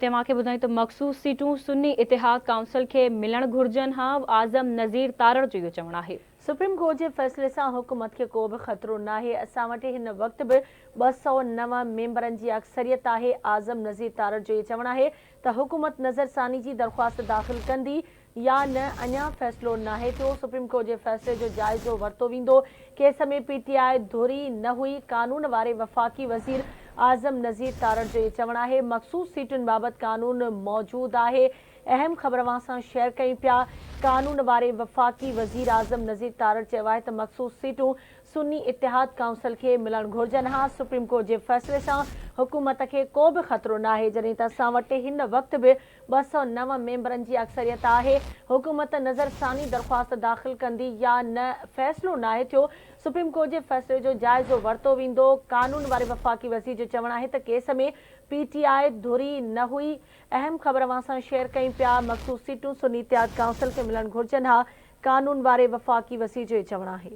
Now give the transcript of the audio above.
तव्हांखे ॿुधायूं त मख़सूस सीटूं सुन्नी इतिहाद काउंसिल खे मिलण घुर्जनि हा। आज़म नज़ीर तारड़ जो इहो चवणु आहे। सुप्रीम कोर्ट के फैसले से हुकूमत के को भी खतरो ना है। असां वटि हिन वक्त भी 209 मेंबरन की अक्सरियत है। आज़म नज़ीर तारड़ जो ये चवणु है त हुकूमत नज़रसानी की दरख्वास्त दाख़िल कंदी या न, अञा फैसलो न है थियो। सुप्रीम कोर्ट के फैसले जो जायज़ो वरतो वेंदो। केस में पीटीआई धुरी न हुई। कानून वारे वफ़ाक़ी वज़ीर आज़म नज़ीर तारड़ जो ये चवणु है। मखसूस सीटुनि बाबत कानून मौजूद है। अहम ख़बर सां शेयर कयूं पिया। कानून वारे वफ़ाक़ी वज़ीर आज़म नज़ीर तारड़ चयो आहे त मखसूस सीटूं सुन्नी इतिहाद काउंसिल खे मिलण घुर्जनि हा। सुप्रीम कोर्ट जे फ़ैसिले सां हुकूमत खे को बि ख़तरो न आहे, जॾहिं त असां वटि हिन वक़्त बि 209 मेंबरनि जी अक्सरियत आहे। हुकूमत नज़रसानी दरख्वास्त दाख़िल कंदी या न, फ़ैसिलो न आहे थियो। सुप्रीम कोर्ट जे फ़ैसिले जो जाइज़ो वरितो वेंदो। कानून वारे वफ़ाक़ी वज़ीर जो चवणु आहे त केस में पीटीआई धुरी न हुई। अहम ख़बर सां शेयर कयूं पिया। मखसूस सीटूं सुन्नी इतिहाद काउंसिल खे मिलण घुर्जनि हा। कानून वारे वफ़ाक़ी वज़ीर जो चवणु आहे।